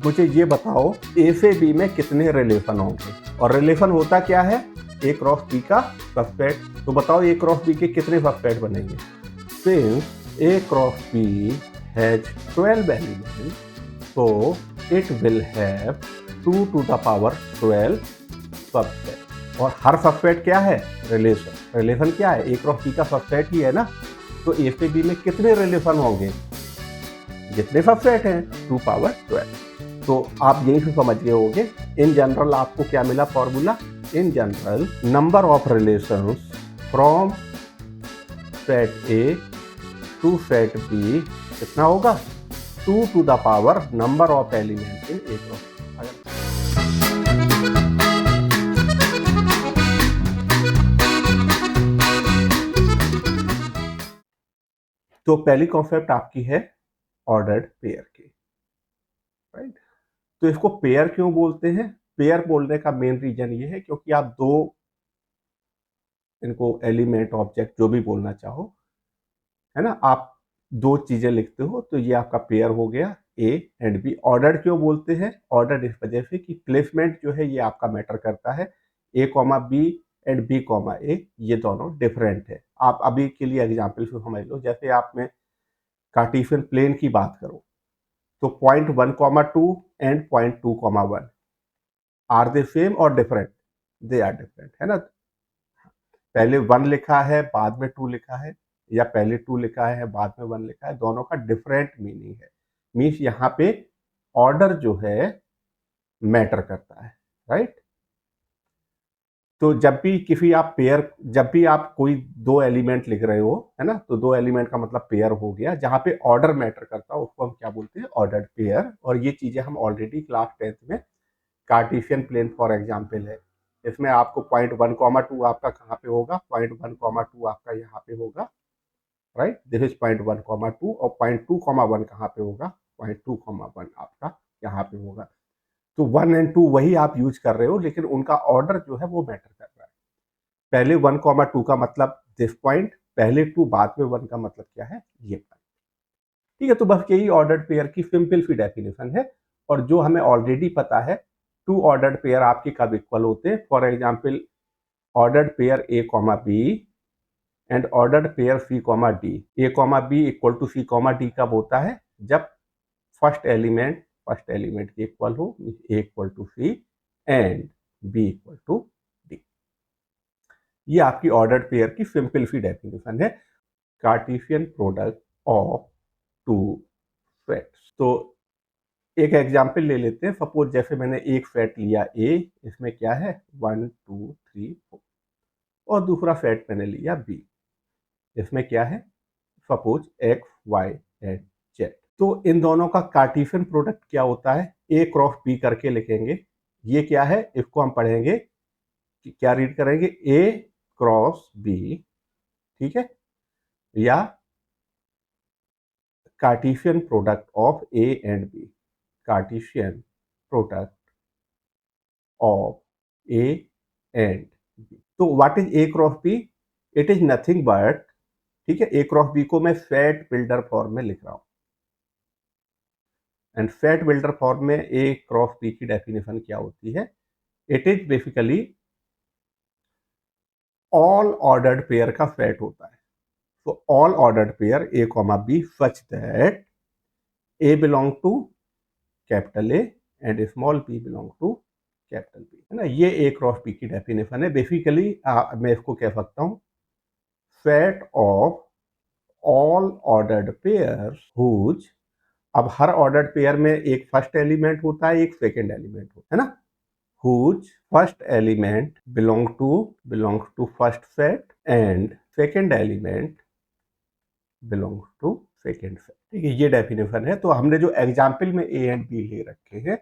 मुझे ये बताओ ए से बी में कितने रिलेशन होंगे, और रिलेशन होता क्या है, ए क्रॉस बी का सबसेट। तो बताओ ए क्रॉस बी के कितने सबसेट बनेंगे। Since A cross B has 12 elements, so it will have 2 to the power 12 subset. और हर सबसेट क्या है, रिलेशन। रिलेशन क्या है, ए क्रॉस बी का सबसेट ही है ना। तो ए से बी में कितने रिलेशन होंगे, जितने सबसेट हैं 2 पावर 12। तो आप यहीं से समझ गए होंगे। इन जनरल आपको क्या मिला formula, in general number of relations from set A to set B कितना होगा, 2 to the power number of elements in A cross. तो पहली कॉन्सेप्ट आपकी है ऑर्डर्ड पेयर की, राइट। तो इसको पेयर क्यों बोलते हैं, पेयर बोलने का मेन रीजन ये है क्योंकि आप दो, इनको एलिमेंट ऑब्जेक्ट जो भी बोलना चाहो, है ना, आप दो चीजें लिखते हो तो ये आपका पेयर हो गया ए एंड बी। ऑर्डर्ड क्यों बोलते हैं, ऑर्डर्ड इस वजह से कि प्लेसमेंट जो है ये आपका मैटर करता है। A comma B and B comma A ये दोनों डिफरेंट है। आप अभी के लिए एग्जाम्पल से समझ लो, जैसे आप में कार्टेशियन प्लेन की बात करो तो point 1,2 and point 2,1 are they same और डिफरेंट, दे आर डिफरेंट, है ना। पहले 1 लिखा है बाद में 2 लिखा है, या पहले 2 लिखा है बाद में 1 लिखा है, दोनों का डिफरेंट मीनिंग है। मीन्स यहाँ पे ऑर्डर जो है मैटर करता है, राइट। तो जब भी किसी आप पेयर, जब भी आप कोई दो एलिमेंट लिख रहे हो, है ना, तो दो एलिमेंट का मतलब पेयर हो गया। जहां पे ऑर्डर मैटर करता है उसको हम क्या बोलते हैं, ऑर्डर्ड पेयर। और ये चीजें हम ऑलरेडी क्लास 10th में कार्टेशियन प्लेन फॉर एग्जाम्पल है, इसमें आपको पॉइंट 1,2 आपका कहाँ पे होगा, पॉइंट 1,2 आपका यहाँ पे होगा, राइट। दिस इज पॉइंट 1,2 और पॉइंट 2,1 कहाँ पे होगा, पॉइंट 2,1 आपका यहाँ पे होगा। तो 1 एंड 2 वही आप यूज कर रहे हो, लेकिन उनका ऑर्डर जो है वो मैटर कर रहा है। पहले 1,2 का मतलब दिस पॉइंट, पहले 2 बाद में 1 का मतलब क्या है, ये पॉइंट। ठीक है, तो बस यही ऑर्डर्ड पेयर की सिंपल सी डेफिनेशन है। और जो हमें ऑलरेडी पता है, 2 ऑर्डर्ड पेयर आपके कब इक्वल होते हैं। For example ordered pair A comma B and ordered pair C comma D. A comma B equal to C comma D कब होता है, जब फर्स्ट एलिमेंट की इक्वल हो, A equal to C and B equal to D. ये आपकी ordered pair की simple सी डेफिनेशन है, Cartesian product of two sets. तो एक एग्जाम्पल ले लेते हैं। सपोज जैसे मैंने एक सेट लिया ए, इसमें क्या है 1 2 3 4, और दूसरा सेट मैंने लिया बी, इसमें क्या है suppose X Y and Z. तो इन दोनों का कार्टेशियन प्रोडक्ट क्या होता है, ए क्रॉस बी करके लिखेंगे। ये क्या है, इसको हम पढ़ेंगे कि क्या रीड करेंगे, ए क्रॉस बी, ठीक है, या Cartesian product of A and B, Cartesian product of A and B. तो what is A cross B, it is nothing but, ठीक है, ए क्रॉस बी को मैं सेट बिल्डर फॉर्म में लिख रहा हूं। एंड सेट बिल्डर फॉर्म में ए क्रॉस बी की डेफिनेशन क्या होती है, it is basically all ordered pair का सेट होता है। तो all ordered pair A comma B such that A belong to capital A and small B belong to capital B, है ना। ये ए क्रॉस बी की डेफिनेशन है। Basically मैं इसको कह सकता हूं set of all ordered pair whose, अब हर ऑर्डर्ड पेयर में एक फर्स्ट एलिमेंट होता है, एक सेकेंड एलिमेंट होता है ना, whose first element belongs to first set and second element belongs to second set। ठीक है, ये डेफिनेशन है। तो हमने जो एग्जाम्पल में ए एंड बी ले रखे हैं,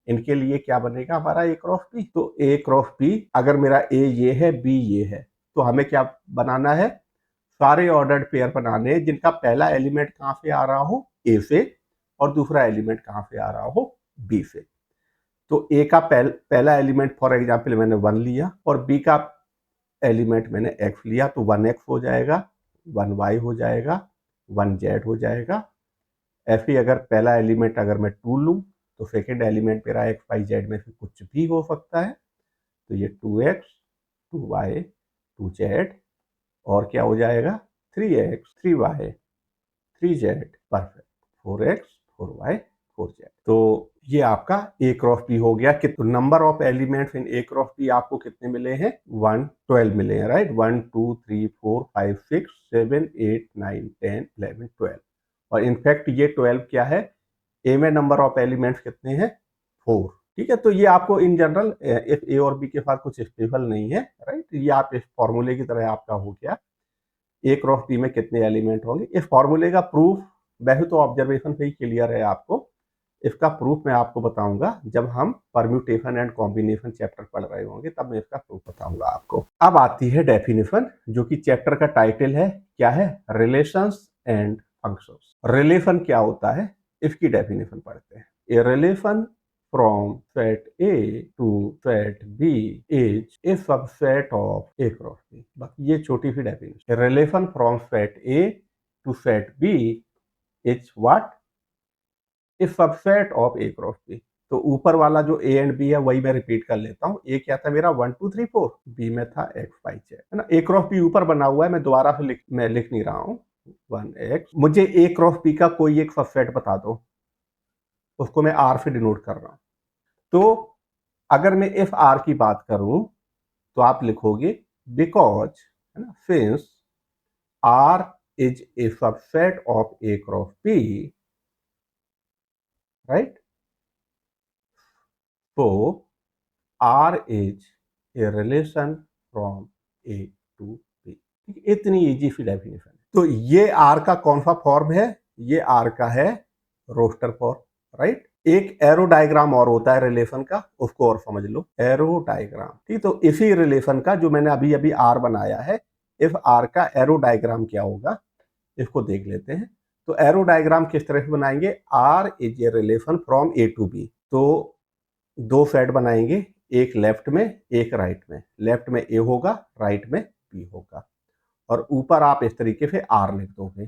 इनके लिए क्या बनेगा हमारा ए क्रॉस बी। तो ए क्रॉस बी, अगर मेरा ए ये है बी ये है, तो हमें क्या बनाना है, सारे ऑर्डर्ड पेयर बनाने हैं जिनका पहला एलिमेंट कहाँ से आ रहा हो, ए से, और दूसरा एलिमेंट कहाँ से आ रहा हो, बी से। तो ए का पहला एलिमेंट फॉर एग्जाम्पल मैंने 1 लिया, और बी का एलिमेंट मैंने x लिया, तो 1x हो जाएगा, 1y हो जाएगा, 1z हो जाएगा। ऐसे ही अगर पहला एलिमेंट अगर मैं 2 लूँ तो सेकेंड एलिमेंट मेरा एक्स वाई जेड में से कुछ भी हो सकता है, तो ये 2x 2y 2z और क्या हो जाएगा 3x 3y 3z, perfect, 4x 4y 4z। तो ये आपका ए क्रॉस बी हो गया। कितने number of elements in A cross B आपको कितने मिले हैं? 12 मिले हैं, राइट। 1 2 3 4 5 6 7 8 9 10 11 12 और इनफैक्ट ये 12 क्या है? ए में नंबर ऑफ एलिमेंट्स कितने हैं? 4। ठीक है, तो ये आपको इन जनरल इफ ए और बी के साथ कुछ स्पेशल नहीं है, राइट। ये आप इस फॉर्मूले की तरह आपका हो गया ए क्रॉस बी में कितने एलिमेंट होंगे। इस फॉर्मूले का प्रूफ वैसे तो ऑब्जर्वेशन से ही क्लियर है आपको, इसका प्रूफ मैं आपको बताऊंगा जब हम परम्यूटेशन एंड कॉम्बिनेशन चैप्टर पढ़ रहे होंगे, तब मैं इसका प्रूफ बताऊंगा आपको। अब आती है डेफिनेशन, जो कि चैप्टर का टाइटल है। क्या है? Relations and functions. रिलेशन क्या होता है, इसकी डेफिनेशन पढ़ते हैं। A relation from set A to set B is a subset of A cross B। बस ये छोटी सी definition. Relation from set A to set B is what? A subset of A cross B। तो ऊपर वाला जो A and B है वही मैं रिपीट कर लेता हूँ। A क्या था मेरा? 1 2 3 4। B में था x y z, है ना। A क्रॉस B ऊपर बना हुआ है, मैं दोबारा से मैं लिख नहीं रहा हूँ। 1x। मुझे A क्रॉस B का कोई एक सबसेट बता दो, उसको मैं R से डिनोट कर रहा हूँ। तो अगर मैं एफ आर की बात करूं तो आप लिखोगे बिकॉज, है ना, since R is a subset of A cross B, right, तो R is a relation from A to B. इतनी इजी सी डेफिनेशन है। तो ये आर का कौन सा फॉर्म है? ये आर का है रोस्टर फॉर्म, राइट। एक एरो डायग्राम और होता है रिलेशन का, उसको और समझ लो, एरो डायग्राम। ठीक, तो इसी रिलेशन का जो मैंने अभी अभी आर बनाया है, इफ आर का एरो डायग्राम क्या होगा इसको देख लेते हैं। तो एरो डायग्राम किस तरह से बनाएंगे? R is a relation from A to B. तो दो सेट बनाएंगे, एक लेफ्ट में एक राइट में। लेफ्ट में ए होगा, राइट में बी होगा, और ऊपर आप इस तरीके से आर लिख दोगे।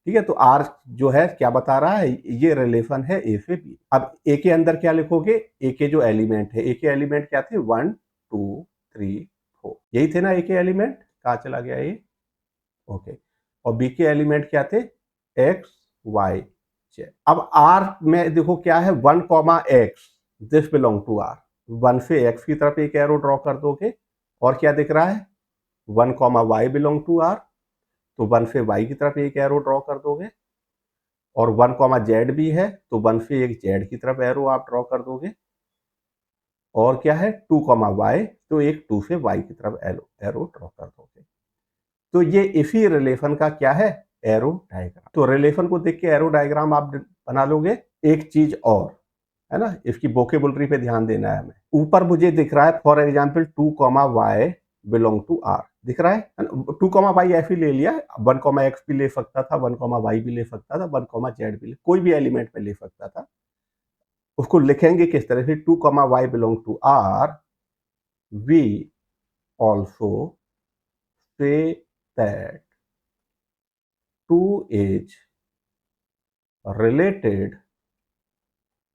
ठीक है, तो आर जो है क्या बता रहा है? ये रिलेशन है ए से बी। अब ए के अंदर क्या लिखोगे? ए के जो एलिमेंट है, ए के एलिमेंट क्या थे? 1 2 3 4, यही थे ना ए के एलिमेंट। कहाँ चला गया ये? ओके। और बी के एलिमेंट क्या थे? X Y Z. अब आर में देखो क्या है? 1 x, this belong to R. 1 से एक्स की तरफ एक एरो ड्रॉ कर दोगे, और क्या दिख रहा है? 1 y बिलोंग टू आर, तो 1 से y की तरफ एक एरो ड्रॉ कर दोगे, और 1 z भी है, तो 1 से एक z की तरफ एरो आप ड्रॉ कर दोगे, और क्या है? 2 y, तो एक 2 से y की तरफ एरो ड्रॉ कर दोगे। तो ये इसी रिलेशन का क्या है? Arrow diagram. तो रिलेशन को देख के एरो डायग्राम आप बना लोगे। एक चीज और है ना, इसकी वोकेबुलरी पे ध्यान देना है हमें। ऊपर मुझे दिख रहा है for example 2 y belong to R, दिख रहा है। 2 y ऐसे ले लिया, 1 x भी ले सकता था, 1 y भी ले सकता था, 1 z भी कोई भी एलिमेंट में ले सकता था। उसको लिखेंगे किस तरह से? 2 y belong to R, we also say that 2 is related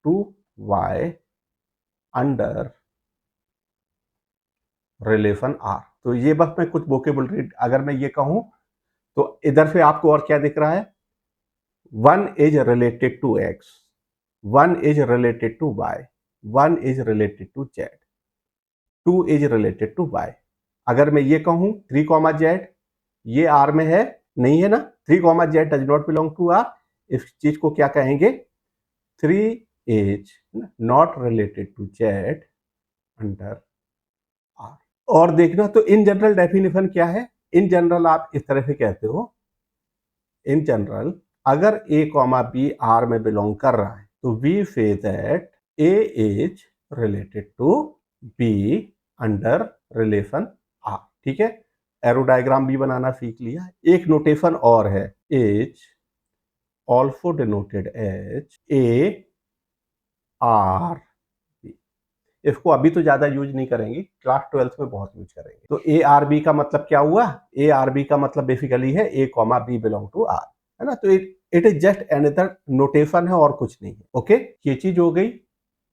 to y under relation R. तो ये बस मैं कुछ वोकेबुलरी अगर मैं ये कहूं तो इधर से आपको और क्या दिख रहा है? 1 is related to X, 1 is related to Y, 1 is related to Z, 2 is related to Y. अगर मैं ये कहूं 3 जेड, ये आर में है नहीं है ना? 3 Z does not belong to R. इस चीज को क्या कहेंगे? 3 is not related to Z under R. और देखना, तो इन जनरल डेफिनेशन क्या है? इन जनरल आप इस तरह से कहते हो, इन जनरल अगर ए कॉमा बी आर में बिलोंग कर रहा है तो we say that A is related to B under relation R. ठीक है, एरो डायग्राम भी बनाना सीख लिया। एक नोटेशन और है, is also denoted as A R B. इसको अभी तो ज्यादा यूज नहीं करेंगे, क्लास 12th में बहुत यूज करेंगे। तो ए आर बी का मतलब क्या हुआ? ए आर बी का मतलब बेसिकली है A comma B belong to R, है ना। तो it is just another notation है और कुछ नहीं है। ओके, ये चीज हो गई।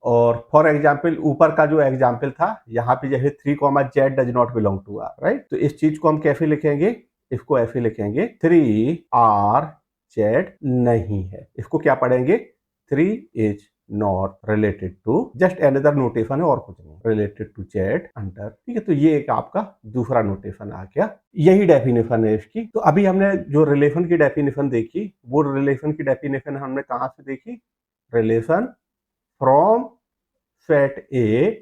और फॉर एग्जाम्पल ऊपर का जो एग्जाम्पल था, यहाँ पे जैसे 3, Z does not belong to R, right. तो इस चीज को हम कैसे लिखेंगे, इसको ऐसे लिखेंगे 3R Z नहीं है। इसको क्या पढ़ेंगे, 3 is not related to, just another notation है और कुछ नहीं, रिलेटेड टू Z अंडर। ठीक है, तो ये एक आपका दूसरा नोटेशन आ गया। यही डेफिनेशन है इसकी। तो अभी हमने जो रिलेशन की डेफिनेशन देखी, वो रिलेशन की डेफिनेशन हमने कहाँ से देखी, relation from set A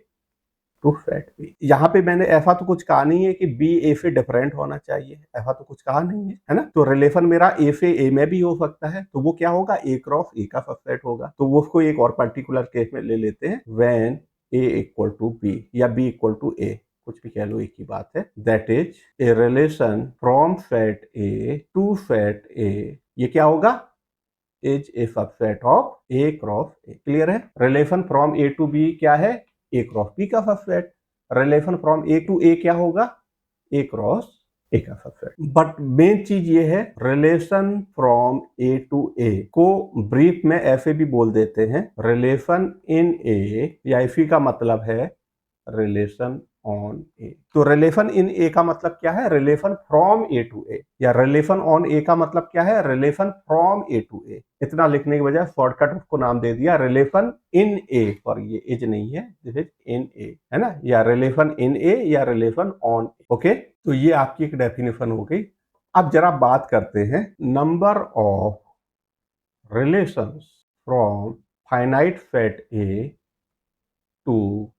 to set B. यहाँ पे मैंने ऐसा तो कुछ कहा नहीं है कि बी ए से डिफरेंट होना चाहिए, ऐसा तो कुछ कहा नहीं है ना। तो रिलेशन मेरा ए से ए में भी हो सकता है, तो वो क्या होगा, ए क्रॉस ए का सबसेट होगा। तो वो उसको एक और पर्टिकुलर केस में ले लेते हैं, when A equal to B या बी इक्वल टू ए, कुछ भी कह लो, एक ही बात है। That is a relation from set A to set A, ये क्या होगा, is a subset of A cross A. Clear है। Relation from A to B क्या है, ए क्रॉस बी का subset. Relation from A to A क्या होगा, A cross ए का सबसेट। बट मेन चीज ये है, रिलेशन फ्रॉम ए टू ए को ब्रीफ में ऐसे भी बोल देते हैं, रिलेशन इन ए, या इसी का मतलब है रिलेशन ऑन ए। तो रिलेशन इन ए का मतलब क्या है, रिलेशन फ्रॉम ए टू ए, या रिलेशन ऑन ए का मतलब क्या है, रिलेशन फ्रॉम ए टू ए। इतना लिखने की बजाय शॉर्टकट उसको नाम दे दिया रिलेशन इन ए, पर ये इज नहीं है, दिस इज इन ए, है ना, या रिलेशन इन ए या रिलेशन ऑन ए। ओके, तो ये आपकी एक डेफिनेशन हो गई। अब जरा बात करते हैं number of relations from finite set A to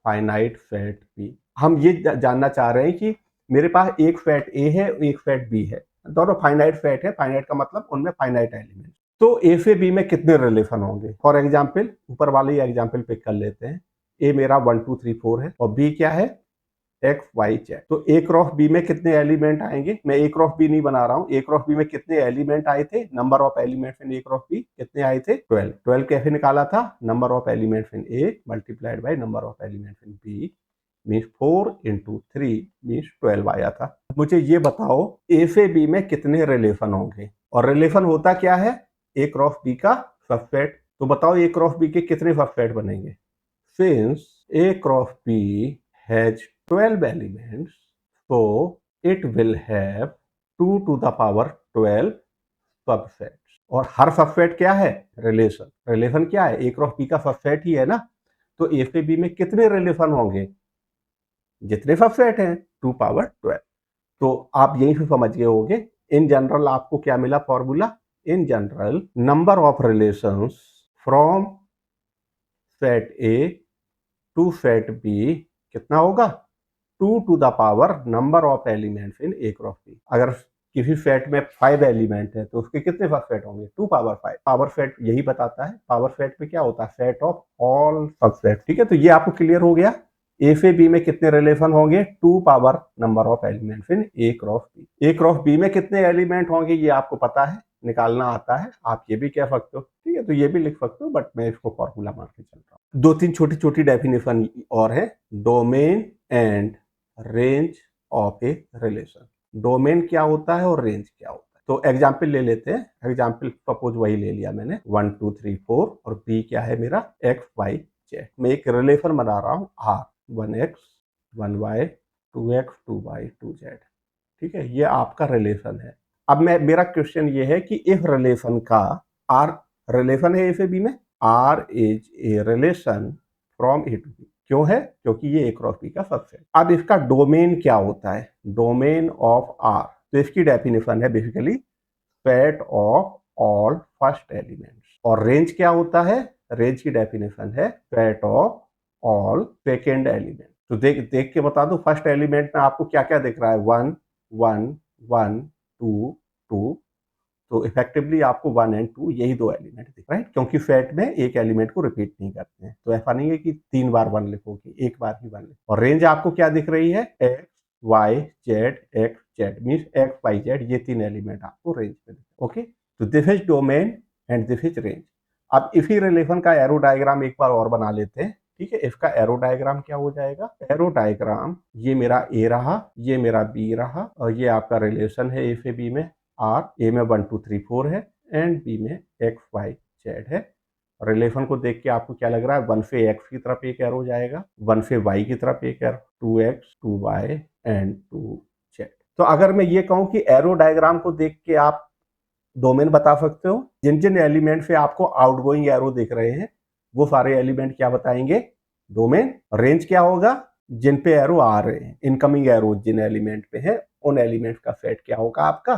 finite set B. हम ये जानना चाह रहे हैं कि मेरे पास एक सेट ए है, एक सेट बी है, दोनों फाइनाइट सेट है। फाइनाइट का मतलब उनमें फाइनाइट एलिमेंट। तो ए से बी में कितने रिलेशन होंगे। फॉर एग्जाम्पल ऊपर वाले एग्जाम्पल पिक कर लेते हैं। ए मेरा 1 2 3 4 है और बी क्या है, एक्स वाई जेड। तो ए क्रॉस बी में कितने एलिमेंट आएंगे, मैं ए क्रॉस बी नहीं बना रहा हूँ, ए क्रॉस बी में कितने एलिमेंट आए थे, number of elements in A cross B कितने आए थे, 12। 12 कैसे निकाला था, number of elements in A multiplied by number of elements in B, means 4 into 3 means 12 आया था। मुझे ये बताओ ए से बी में कितने रिलेशन होंगे, और रिलेशन होता क्या है, ए क्रॉस बी का सबसेट। तो बताओ ए क्रॉस बी के कितने सबसेट बनेंगे, since A cross B has 12 elements, so it will have 2 to the power 12 subsets. और हर सबसेट क्या है, रिलेशन। रिलेशन क्या है, ए क्रॉस बी का सबसेट ही है ना। तो ए से बी में कितने रिलेशन होंगे, जितने सबसेट हैं 2 पावर 12। तो आप यहीं से समझ गए होंगे। इन जनरल आपको क्या मिला formula, in general number of relations from set A to set B कितना होगा, 2 to the power number of elements in A cross B. अगर किसी सेट में 5 एलिमेंट है तो उसके कितने सबसेट होंगे, 2 पावर 5। पावर सेट यही बताता है, पावर सेट में क्या होता है, सेट ऑफ ऑल सबसेट। ठीक है, तो ये आपको क्लियर हो गया। ए से बी में कितने रिलेशन होंगे, 2 power number of elements in A cross B. A cross B में कितने एलिमेंट होंगे ये आपको पता है, निकालना आता है, आप ये भी कह सकते हो। ठीक है, तो ये भी लिख सकते हो, बट मैं इसको फॉर्मूला मान के चल रहा हूँ। 2-3 छोटी छोटी डेफिनेशन और है, domain and range of a relation. Domain क्या होता है और रेंज क्या होता है। तो एग्जाम्पल ले लेते हैं। एग्जाम्पल सपोज वही ले लिया मैंने, 1 2 3 4 और बी क्या है मेरा, एक्स वाई जेड। मैं एक रिलेशन बना रहा हूँ are, 1x 1y 2x 2y 2z। ठीक है, ये आपका रिलेशन है। अब मेरा क्वेश्चन ये है कि इस रिलेशन का, आर रिलेशन है ए से बी में, R is a relation from A to B. क्यों है, क्योंकि ये ए क्रॉस बी का सबसेट। अब इसका डोमेन क्या होता है, डोमेन ऑफ आर। तो इसकी डेफिनेशन है basically set of all first elements. और रेंज क्या होता है, रेंज की डेफिनेशन है set of all second element. तो देख के बता दो, फर्स्ट एलिमेंट में आपको क्या क्या दिख रहा है, 1 1 1 2 2। तो इफेक्टिवली आपको 1 और 2 यही दो एलिमेंट दिख रहे हैं, क्योंकि सेट में एक एलिमेंट को रिपीट नहीं करते हैं। तो ऐसा नहीं है कि 3 बार 1 लिखोगे, एक बार ही 1 लिखो। और रेंज आपको क्या दिख रही है, X Y Z, X Z means X Y Z, ये 3 एलिमेंट आपको रेंज में दिख। ओके, तो this is domain and this is range. अब इसी रिलेशन का एरो डायग्राम एक बार और बना लेते हैं। ठीक है, इसका एरो डायग्राम क्या हो जाएगा, एरो डायग्राम, ये मेरा ए रहा, ये मेरा बी रहा, और ये आपका रिलेशन है ए से बी में आर। ए में 1 2 3 4 है एंड बी में एक्स वाई जेड है। रिलेशन को देख के आपको क्या लग रहा है, 1 से एक्स की तरफ एक एरो जाएगा, 1 से वाई की तरफ एक arrow, 2x 2y and 2z। तो अगर मैं ये कहूं कि एरो डायग्राम को देख के आप डोमेन बता सकते हो, जिन जिन एलिमेंट से आपको आउटगोइंग एरो दिख रहे हैं वो सारे एलिमेंट क्या बताएंगे, डोमेन। रेंज क्या होगा, जिन पे एरो आ रहे हैं, इनकमिंग एरो जिन एलिमेंट पे है उन एलिमेंट का सेट क्या होगा आपका,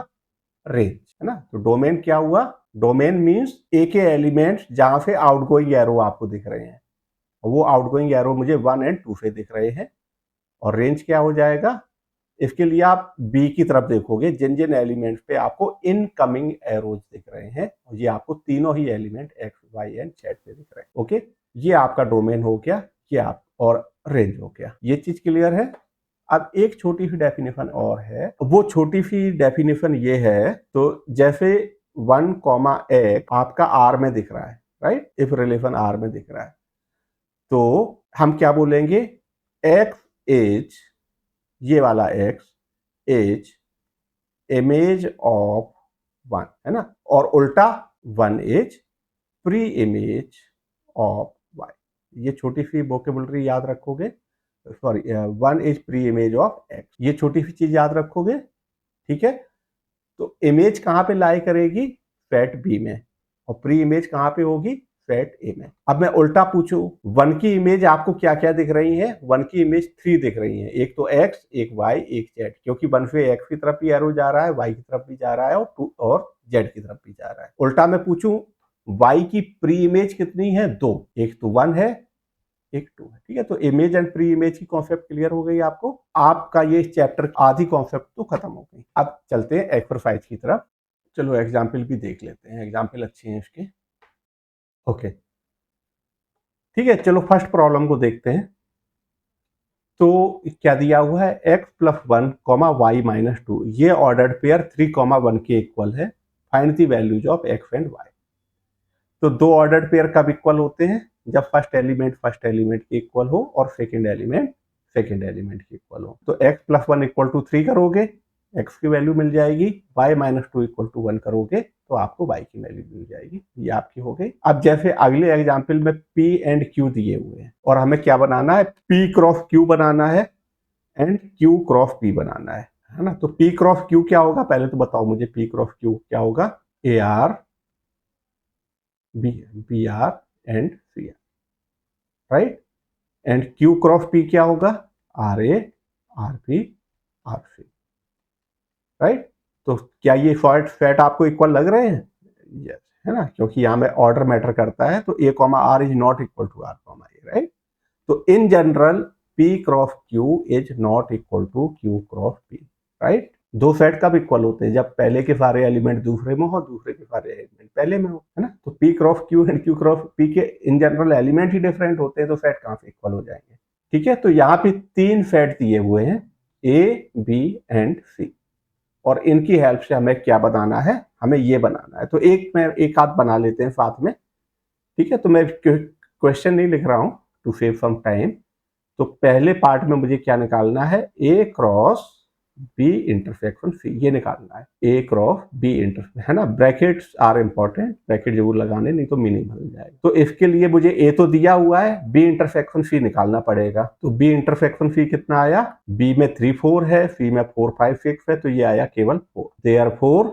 रेंज, है ना। तो डोमेन क्या हुआ, डोमेन मींस एक एलिमेंट जहां से आउटगोइंग एरो आपको दिख रहे हैं, वो आउटगोइंग एरो मुझे 1 और 2 से दिख रहे हैं। और रेंज क्या हो जाएगा, इसके लिए आप बी की तरफ देखोगे, जिन जिन एलिमेंट पे आपको इनकमिंग एरोज दिख रहे हैं, ये आपको तीनों ही element X Y and Z पे दिख रहे हैं। ओके, ये आपका डोमेन हो गया, ये आप और रेंज हो गया, ये चीज क्लियर है। अब एक छोटी सी डेफिनेशन और है, वो छोटी सी डेफिनेशन ये है, तो जैसे 1, आपका आर में दिख रहा है, राइट, इफ रिलेशन आर में दिख रहा है, तो हम क्या बोलेंगे, एक्स एज, ये वाला एक्स एज इमेज ऑफ 1, है ना, और उल्टा 1 as preimage of Y. ये छोटी सी वोकेबुलरी याद रखोगे, sorry 1 as preimage of X, ये छोटी सी चीज याद रखोगे, ठीक है। तो इमेज कहां पे लाई करेगी, सेट बी में, और प्री इमेज कहां पे होगी, सेट ए में। अब मैं उल्टा पूछूं, 1 की इमेज आपको क्या क्या दिख रही है, 1 की इमेज 3 दिख रही है, एक तो x, एक y, एक z, क्योंकि 1 से x की तरफ भी एरो जा रहा है, y की तरफ भी जा रहा है, और 2 और z की तरफ भी जा रहा है। उल्टा मैं पूछूं, y की प्री इमेज कितनी है, 2, एक तो 1 है, एक 2 है, ठीक है। तो इमेज एंड प्री इमेज की कॉन्सेप्ट क्लियर हो गई आपको, आपका ये चैप्टर आधी कॉन्सेप्ट तो खत्म हो गई। अब चलते हैं एक्सरसाइज की तरफ, चलो एग्जाम्पल भी देख लेते हैं, एग्जाम्पल अच्छे हैं इसके। ओके, ठीक है, चलो फर्स्ट प्रॉब्लम को देखते हैं। तो क्या दिया हुआ है, x plus 1 comma Y minus 2, ये ऑर्डर्ड पेयर 3, 1 के इक्वल है, find the values of x and y। तो दो ऑर्डर्ड पेयर कब इक्वल होते हैं, जब फर्स्ट एलिमेंट के इक्वल हो और सेकंड एलिमेंट के इक्वल हो। तो x प्लस 1 इक्वल टू 3 करोगे, x की वैल्यू मिल जाएगी, y माइनस 2 इक्वल टू 1 करोगे तो आपको y की वैल्यू मिल जाएगी, ये आपकी हो गई। अब जैसे अगले एग्जाम्पल में p एंड q दिए हुए हैं और हमें क्या बनाना है, p क्रॉस q बनाना है एंड q क्रॉस p बनाना है ना। तो p क्रॉस q क्या होगा, पहले तो बताओ मुझे p क्रॉस q क्या होगा, AR BR and CR, right, and Q cross P क्या होगा, RA RP RC, राइट। तो क्या ये सेट आपको इक्वल लग रहे हैं, यस, है ना, क्योंकि यहां में ऑर्डर मैटर करता है, तो A R is not equal to R A, right. तो in general P cross Q is not equal to Q cross P, right. दो सेट कब इक्वल होते हैं, जब पहले के सारे एलिमेंट दूसरे में हो, दूसरे के सारे एलिमेंट पहले में हो, है ना। तो P cross Q and Q cross P के in general element he different होते हैं, तो सेट कहां से इक्वल हो जाएंगे, ठीक है। तो यहाँ पे 3 सेट दिए हुए हैं, A B एंड C, और इनकी हेल्प से हमें क्या बनाना है, हमें ये बनाना है। तो एक हाथ बना लेते हैं साथ में, ठीक है। तो मैं क्वेश्चन नहीं लिख रहा हूं टू सेव सम टाइम। तो पहले पार्ट में मुझे क्या निकालना है, ए क्रॉस बी इंटरसेक्शन सी, ये निकालना है, ए क्रॉस बी इंटर, है ना। ब्रैकेट्स आर इंपॉर्टेंट, ब्रैकेट जरूर लगाने, नहीं तो मीनिंग बदल जाएगा। तो इसके लिए मुझे ए तो दिया हुआ है, बी इंटरसेक्शन सी निकालना पड़ेगा। तो बी इंटरसेक्शन सी कितना आया, बी में 3 4 है, सी में 4 5 6 है, तो ये आया केवल 4। Therefore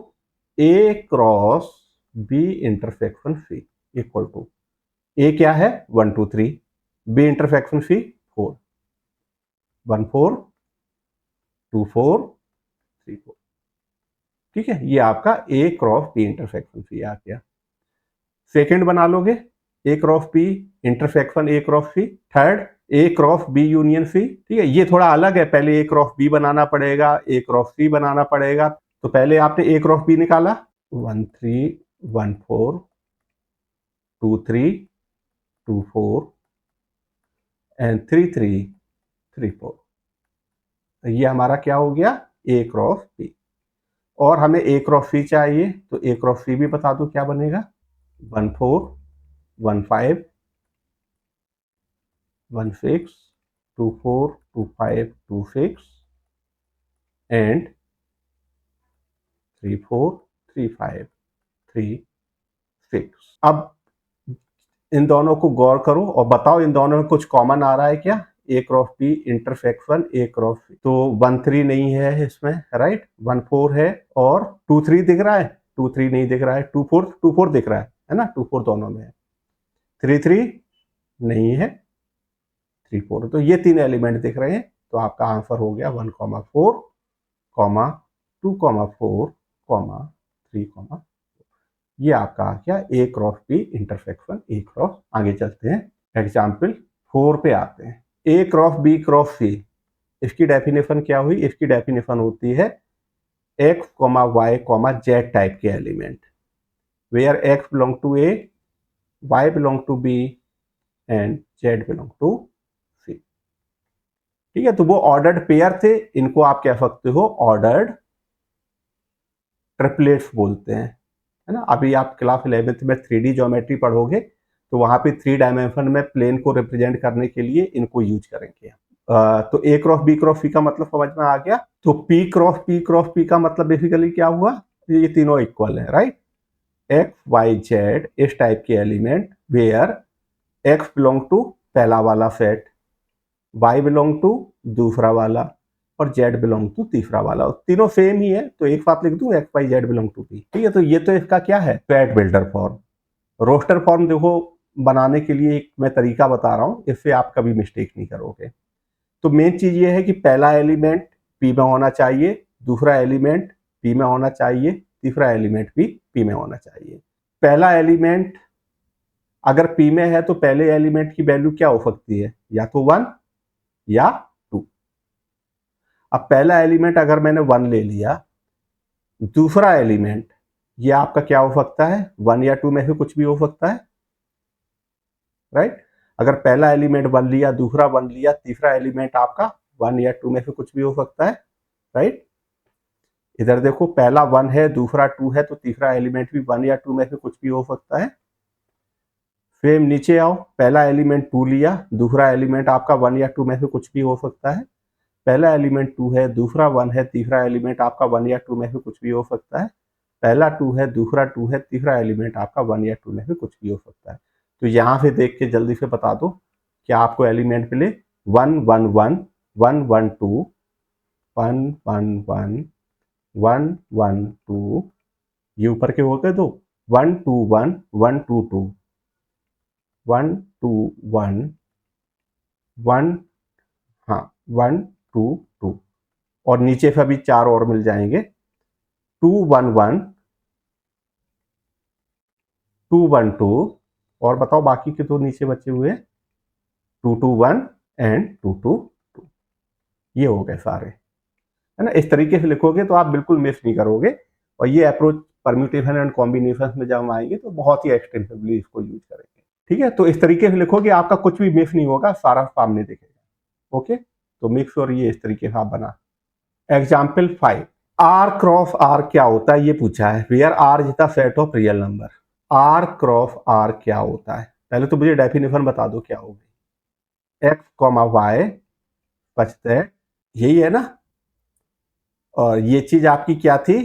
A cross B intersection C equal to, A क्या है 1 2 3, बी इंटरसेक्शन सी 4, 1 4 2 4 3 4, ठीक है। ये आपका A cross B intersection C आ गया। सेकंड बना लोगे, A cross B intersection A cross C. Third, A cross B union C, ठीक है। ये थोड़ा अलग है, पहले ए क्रॉस बी बनाना पड़ेगा, ए क्रॉस सी बनाना पड़ेगा। तो पहले आपने ए क्रॉस बी निकाला, 1 3 1 4 2 3 2 4 एंड 3 3 3 4, ये हमारा क्या हो गया, ए क्रॉस बी। और हमें ए क्रॉस सी चाहिए, तो ए क्रॉस सी भी बता दो क्या बनेगा, 1 4 1 5 1 6 2 4 2 5 2 6 एंड 3 4 3 5 3 फिक्स। अब इन दोनों को गौर करो और बताओ इन दोनों में कुछ कॉमन आ रहा है क्या? A cross B intersection A cross B, तो 1 3 नहीं है इसमें, राइट, 1 4 है, और 2 3 दिख रहा है, 2 3 नहीं दिख रहा है, 2 4 दिख रहा है ना, 2 4 दोनों में है, 3 3 नहीं है, 3 4, तो ये 3 एलिमेंट दिख रहे हैं, तो आपका आंसर हो गया 1 4 2 4 3 ये आपका आ गया A cross B intersection A cross. आगे चलते हैं, एग्जाम्पल 4 पे आते हैं। A cross B cross C, इसकी डेफिनेशन क्या हुई? इसकी डेफिनेशन होती है X comma Y comma Z type के element, where X belong to A, Y belong to B and Z belong to C. ठीक है, तो वो ऑर्डर्ड पेयर थे, इनको आप कह सकते हो ऑर्डर्ड ट्रिपलेट्स बोलते हैं, है ना। अभी आप क्लास 11th में 3D ज्योमेट्री पढ़ोगे तो वहां पे 3 डायमेंशन में प्लेन को रिप्रेजेंट करने के लिए इनको यूज करेंगे। तो ए क्रॉस बी क्रॉस सी का मतलब समझ में आ गया। तो पी क्रॉस पी का मतलब बेसिकली क्या हुआ? ये तीनों इक्वल है, राइट। एक्स वाई जेड इस टाइप के element where X belong to पहला वाला सेट, वाई बिलोंग टू दूसरा वाला और जेड बिलोंग टू तीसरा वाला, तीनों सेम ही है, तो एक साथ लिख दूं X Y Z belong to P. ठीक है, तो ये तो इसका क्या है? Set builder form. Roster form देखो बनाने के लिए एक मैं तरीका बता रहा हूं, इससे आप कभी मिस्टेक नहीं करोगे। तो मेन चीज ये है कि पहला एलिमेंट पी में होना चाहिए, दूसरा एलिमेंट पी में होना चाहिए, तीसरा एलिमेंट भी पी में होना चाहिए। पहला एलिमेंट अगर पी में है तो पहले एलिमेंट की वैल्यू क्या हो सकती है? या तो 1 या 2। अब पहला एलिमेंट अगर मैंने 1 ले लिया, दूसरा एलिमेंट ये आपका क्या हो सकता है? 1 या 2 में से कुछ भी हो सकता है, राइट। अगर पहला एलिमेंट 1 लिया, दूसरा 1 लिया, तीसरा एलिमेंट आपका 1 या 2 में से कुछ भी हो सकता है, राइट। इधर देखो पहला 1 है, दूसरा 2 है, तो तीसरा एलिमेंट भी 1 या 2 में से कुछ भी हो सकता है। फिर नीचे आओ, पहला एलिमेंट 2 लिया, दूसरा एलिमेंट आपका 1 या 2 में से कुछ भी हो सकता है। पहला एलिमेंट 2 है, दूसरा 1 है, तीसरा एलिमेंट आपका 1 या 2 में से कुछ भी हो सकता है। पहला 2 है, दूसरा 2 है, तीसरा एलिमेंट आपका 1 या 2 में से कुछ भी हो सकता है। तो यहां से देख के जल्दी से बता दो क्या आपको एलिमेंट मिले? 1 1 1 1 1 2 1 1 1 1 1 2, ये ऊपर के हो गए दो, 1 2 1 1 2 2 1 2 1 1, हाँ 1 2 2, और नीचे से अभी 4 और मिल जाएंगे, 2 1 1 2 1 2, और बताओ बाकी के तो नीचे बचे हुए 2 2 1 एंड 2 2 2, ये हो गए सारे, है ना। इस तरीके से लिखोगे तो आप बिल्कुल मिस नहीं करोगे, और ये अप्रोच परम्यूटेशन एंड कॉम्बिनेशन में जब हम आएंगे तो बहुत ही एक्सटेंसिवली इसको यूज करेंगे। ठीक है, तो इस तरीके से लिखोगे आपका कुछ भी मिस नहीं होगा, सारा सामने दिखेगा। ओके, तो मेक श्योर ये इस तरीके से आप बना। एग्जाम्पल 5, आर क्रॉस आर क्या होता है ये पूछा है, where R is the set of real number. R cross R क्या होता है? पहले तो मुझे डेफिनेशन बता दो क्या होगी। एक्स कॉमा वाई बचते यही है ना, और ये चीज आपकी क्या थी?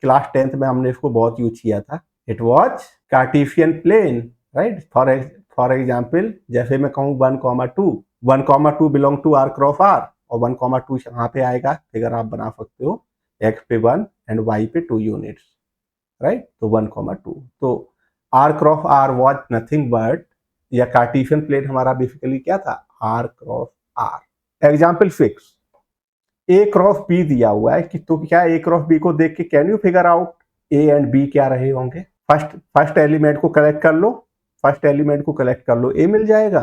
क्लास 10th में हमने इसको बहुत यूज किया था, it was Cartesian plane, right. For example जैसे मैं कहूँ 1 2 belong to R cross R, और 1 2 यहाँ पे आएगा, फिगर आप बना सकते हो, एक्स पे 1 एंड वाई पे 2 यूनिट्स, राइट। तो 1 2, तो R cross R was nothing but, या कार्टेशियन प्लेन हमारा बेसिकली क्या था? R cross R. Example 6, A cross B दिया हुआ है कि तो क्या ए क्रॉस बी को देख के can you figure out A and B क्या रहे होंगे? फर्स्ट एलिमेंट को कलेक्ट कर लो, ए मिल जाएगा,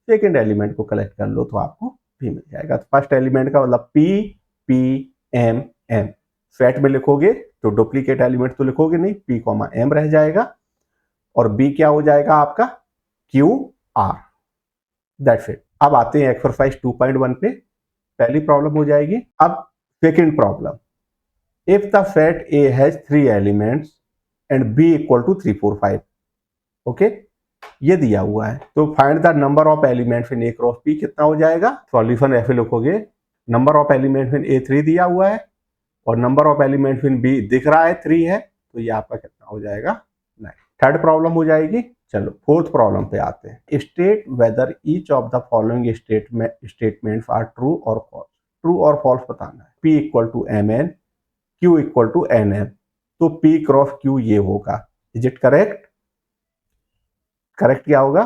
सेकेंड एलिमेंट को कलेक्ट कर लो तो आपको बी मिल जाएगा। तो फर्स्ट एलिमेंट का मतलब P P M M, set में लिखोगे तो डुप्लीकेट एलिमेंट तो लिखोगे नहीं, पी कॉमा एम रह जाएगा, और बी क्या हो जाएगा आपका? Q R. That's it. अब आते हैं एक्सरसाइज 2.1 पे, पहली प्रॉब्लम हो जाएगी। अब second problem, if the set A has 3 elements and B equal to 3 4 5, okay, ये दिया हुआ है, तो find the number of elements in A cross B, कितना हो जाएगा? सॉल्यूशन ऐसे लिखोगे, number of elements in A 3 दिया हुआ है, और number of elements in B दिख रहा है 3 है, तो ये आपका कितना हो जाएगा? 9। थर्ड प्रॉब्लम हो जाएगी। चलो फोर्थ प्रॉब्लम पे आते हैं। State whether each of the following statements are true और फॉल्स। ट्रू और फॉल्स बताना है। P equal to M N, Q equal to N M, तो P क्रॉस Q ये होगा। Is it correct? करेक्ट क्या होगा?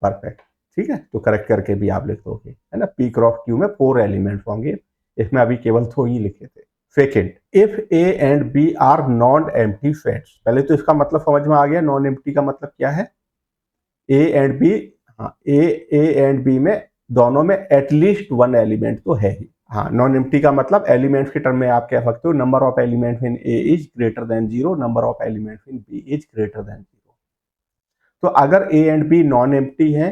परफेक्ट। ठीक है, तो करेक्ट करके भी आप लिख दोगे, है ना। P क्रॉस Q में 4 एलिमेंट्स होंगे, इसमें अभी केवल 2 ही लिखे थे। Second, if A and B are non empty sets. पहले तो इसका मतलब समझ में आ गया, नॉन एम्प्टी का मतलब क्या है। ए एंड बी, हाँ ए एंड बी में दोनों में एटलीस्ट 1 एलिमेंट तो है ही। हाँ, नॉन एम्प्टी का मतलब एलिमेंट्स के टर्म में आप कह सकते हो number of elements in A is greater than 0, number of elements in B is greater than 0। तो अगर A and B non empty है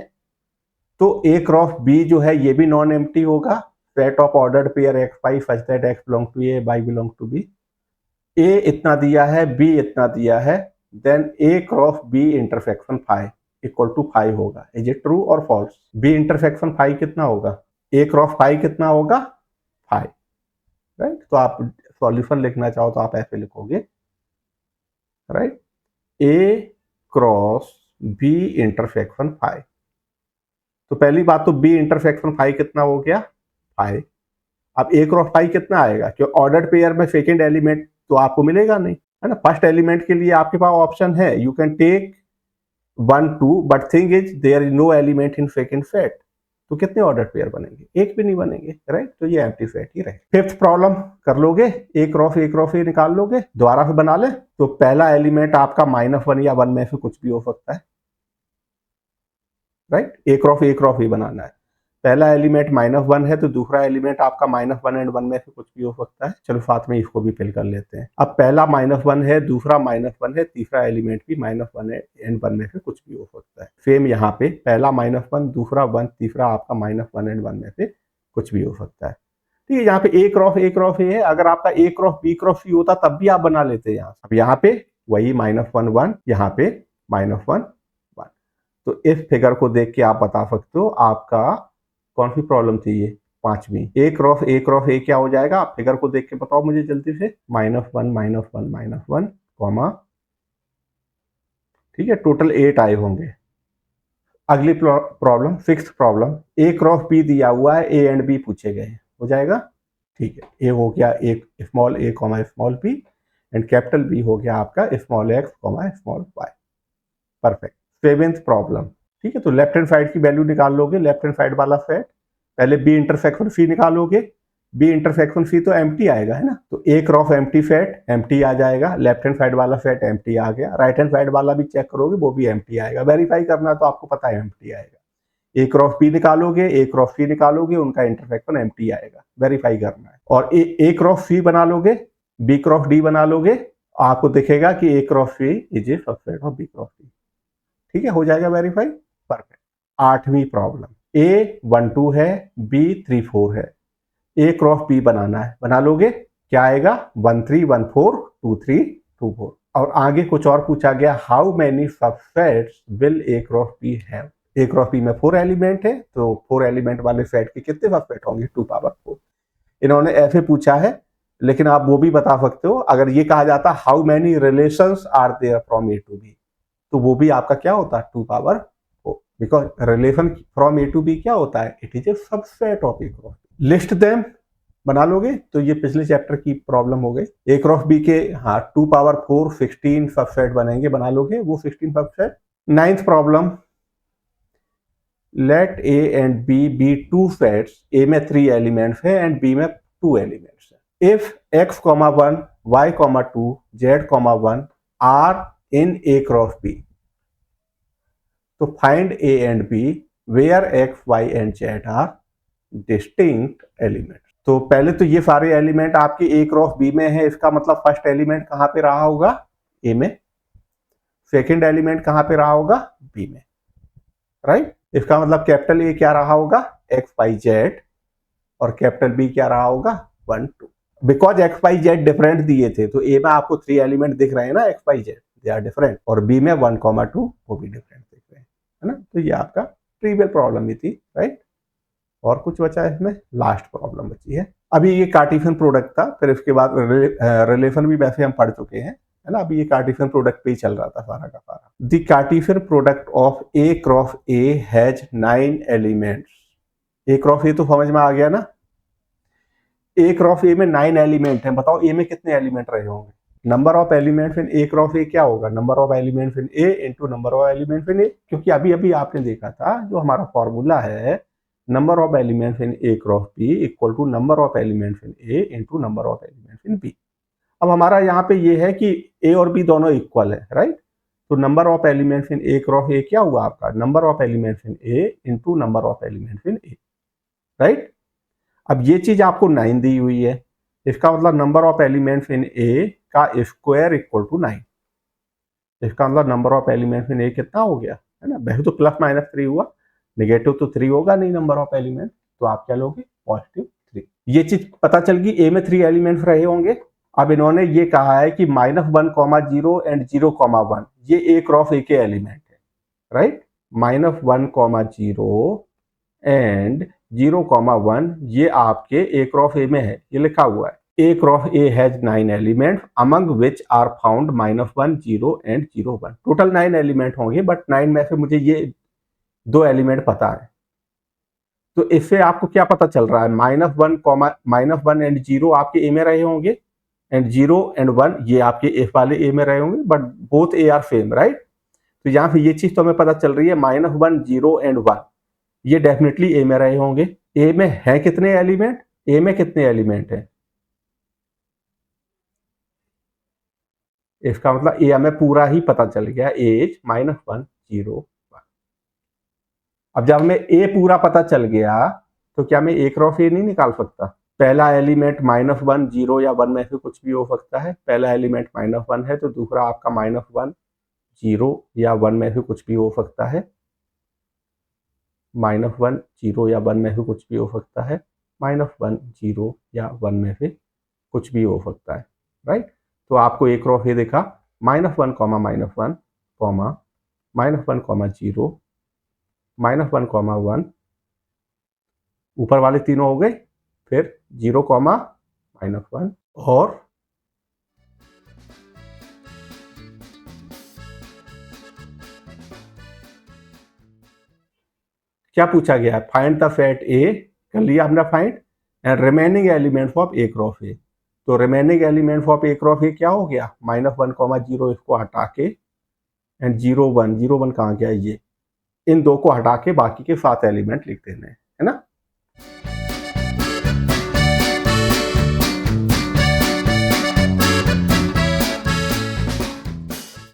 तो ए क्रॉस बी जो है ये भी नॉन एम्प्टी होगा। Set of ordered pair x y such that x belong to A, Y belong to B. A इतना दिया है, बी इतना दिया है, then A cross B intersection phi equal to phi होगा। इज इट ट्रू और false? B intersection phi कितना होगा? ए क्रॉस फाई कितना होगा? Phi, right. तो आप सॉल्यूशन लिखना चाहो तो आप ऐसे लिखोगे, right, A cross B intersection phi. तो पहली बात तो बी इंटरसेक्शन फाई कितना हो गया? फाई। अब ए क्रॉस फाई कितना आएगा? क्योंकि ऑर्डर्ड पेयर में सेकेंड एलिमेंट तो आपको मिलेगा नहीं, है ना। फर्स्ट एलिमेंट के लिए आपके पास ऑप्शन है, you can take 1 2, but thing is there is no element in second set. तो कितने ऑर्डर पेयर बनेंगे? एक भी नहीं बनेंगे, राइट। तो ये एम्प्टी सेट ही रहे। फिफ्थ प्रॉब्लम कर लोगे, ए क्रॉस ए निकाल लोगे, दोबारा से बना ले। तो पहला एलिमेंट आपका -1 या 1 में से कुछ भी हो सकता है, राइट। ए क्रॉस ही बनाना है। पहला एलिमेंट -1 है तो दूसरा एलिमेंट आपका -1 एंड 1 में से कुछ भी हो सकता है। चलो साथ में इसको भी फिल कर लेते हैं। अब पहला -1 है, दूसरा -1 है, तीसरा एलिमेंट भी -1 एंड 1 में से कुछ भी हो सकता है। सेम यहाँ पे पहला -1, दूसरा 1, तीसरा आपका -1 एंड 1 में से कुछ भी हो सकता है। ठीक है, यहाँ पे ए क्रॉस ए है। अगर आपका ए क्रॉस बी क्रॉस सी होता तब भी आप बना लेते यहाँ। अब यहाँ पे वही -1 1, यहाँ पे -1 1। तो इस फिगर को देख के आप बता सकते हो आपका कौन सी प्रॉब्लम थी ये? 5वीं। ए क्रॉस ए क्या हो जाएगा? आप फिगर को देख के बताओ मुझे जल्दी से। -1 -1 कॉमा, ठीक है, टोटल 8 आए होंगे। अगली प्रॉब्लम, सिक्स्थ प्रॉब्लम, ए क्रॉस बी दिया हुआ है, ए एंड बी पूछे गए, हो जाएगा। ठीक है, ए हो गया एक small a comma small b, and capital B हो गया आपका small x comma small y. Perfect. Seventh problem, ठीक है, तो लेफ्ट हैंड साइड की वैल्यू निकाल लोगे, लेफ्ट हैंड साइड वाला सेट। पहले बी इंटरसेक्शन सी निकालोगे, बी इंटरसेक्शन सी तो एम्प्टी आएगा, है ना। तो A cross empty set empty आ जाएगा, लेफ्ट हैंड साइड वाला सेट एम्प्टी आ गया। राइट हैंड साइड वाला भी चेक करोगे, वो भी एम्प्टी आएगा। वेरीफाई करना तो आपको पता है एम्प्टी आएगा। ए क्रॉस बी निकालोगे, ए क्रॉस सी निकालोगे, उनका इंटरसेक्शन एम्प्टी आएगा, वेरीफाई करना है। और ए क्रॉस सी बना लोगे, बी क्रॉस डी बना लोगे, आपको दिखेगा कि A cross C is a subset of B cross C. ठीक है, हो जाएगा वेरीफाई। परफेक्ट। 8वीं प्रॉब्लम, ए 1 2 है, बी 3 4 है, ए क्रॉस बी बनाना है, बना लोगे। क्या आएगा? 1 3 1 4 2 3 2 4। और आगे कुछ और पूछा गया, how many subsets will A cross B have. A cross B में 4 एलिमेंट है, तो 4 एलिमेंट वाले सेट के कितने सबसेट होंगे? 2 पावर 4। इन्होंने ऐसे पूछा है, लेकिन आप वो भी बता सकते हो। अगर ये कहा जाता how many relations are there from A to B, तो वो भी आपका क्या होता है? 2 power 4, because relation from A to B क्या होता है? It is a subset of A cross B. List them बना लोगे, तो ये पिछले चैप्टर की प्रॉब्लम हो गई। ए क्रॉस बी के, हाँ, 2 पावर 4 16 सबसेट बनेंगे, बना लोगे वो 16 subset. 9th problem, let A and B be 2 sets, A में 3 एलिमेंट्स है एंड बी में 2 एलिमेंट्स है। If x, 1 y, 2 z, 1 are in A cross B, तो find A and B where x, y and z are distinct element. तो पहले तो ये सारे एलिमेंट आपके ए क्रॉस बी में है, इसका मतलब फर्स्ट एलिमेंट कहां पे रहा होगा? ए में। सेकंड एलिमेंट कहां पे रहा होगा? बी में, राइट। इसका मतलब कैपिटल ए क्या रहा होगा? x, y, z, और कैपिटल बी क्या रहा होगा? 1 2। Because X Y Z different दिए थे, तो ए में आपको 3 एलिमेंट दिख रहे हैं ना, X Y Z, they are different, और बी में 1 2 वो भी डिफरेंट दिख रहे हैं, है ना। तो ये आपका ट्रिवियल प्रॉब्लम ही थी, राइट। और कुछ बचा है इसमें? लास्ट प्रॉब्लम बची है। अभी ये कार्टेशियन प्रोडक्ट था, फिर इसके बाद रिलेशन भी वैसे हम पढ़ चुके हैं, है ना। अभी ये कार्टेशियन प्रोडक्ट पे ही चल रहा था सारा का सारा। The Cartesian product of A cross A has 9 elements. A cross A तो समझ में आ गया ना। ए क्रॉस ए में 9 एलिमेंट हैं। बताओ ए में कितने एलिमेंट रहे होंगे। Number of elements in A cross A क्या होगा, number of elements in A into number of elements in A. क्योंकि अभी अभी आपने देखा था जो हमारा फॉर्मूला है, number of elements in A cross B equal to number of elements in A into number of elements in B. अब हमारा यहाँ पे ये है कि ए और बी दोनों इक्वल है, राइट। तो number of elements in A cross A क्या हुआ आपका, number of elements in A into number of elements in A, right. अब ये चीज आपको 9 दी हुई है, इसका मतलब नंबर ऑफ एलिमेंट्स इन ए का स्क्वायर इक्वल टू 9। इसका मतलब नंबर ऑफ एलिमेंट्स इन ए कितना हो गया, है ना। वैसे तो प्लस माइनस 3 हुआ, नेगेटिव तो 3 होगा नहीं नंबर ऑफ एलिमेंट, तो आप क्या लोगे, पॉजिटिव 3। ये चीज पता चल गई, ए में 3 एलिमेंट्स रहे होंगे। अब इन्होंने ये कहा है कि -1, 0 एंड 0, 1 ये ए क्रॉस ए के एलिमेंट है, राइट। -1, 0 एंड 0, 1 ये आपके ए क्रॉस ए में है, ये लिखा हुआ है। A cross A has 9 elements among which are found -1, 0 and 0, 1। Total 9 element होंगे, बट 9 में से मुझे ये 2 एलिमेंट पता है। तो इससे आपको क्या पता चल रहा है, -1 एंड 0 आपके ए में रहे होंगे, एंड 0 एंड 1 ये आपके ए वाले ए में रहे होंगे, but both A R same, right. तो यहाँ पे ये चीज तो हमें पता चल रही है, -1, 0 एंड 1 ये डेफिनेटली ए में रहे होंगे। ए में है कितने एलिमेंट, ए में कितने एलिमेंट है, इसका मतलब ए हमें पूरा ही पता चल गया, एज -1, 0, 1। अब जब हमें ए पूरा पता चल गया तो क्या मैं ए क्रॉस ए नहीं निकाल सकता। पहला एलिमेंट -1, 0 या 1 में से कुछ भी हो सकता है। पहला एलिमेंट -1 है तो दूसरा आपका -1, 0 या 1 में से कुछ भी हो सकता है। -1, 0 या 1 में से कुछ भी हो सकता है। -1, 0 या 1 में से कुछ भी हो सकता है, राइट। तो आपको ए क्रॉस ए देखा, -1, -1, -1, -1, 0, -1, 1 ऊपर वाले तीनों हो गए, फिर 0, -1 और क्या पूछा गया है, फाइंड द सेट ए, कर लिया हमने find, and remaining elements of A cross A. तो remaining elements of A cross A क्या हो गया, -1, 0 इसको हटा के, एंड 0, 1, 0, 1 कहाँ गया, ये इन दो को हटा के बाकी के 7 एलिमेंट लिख देने, है ना।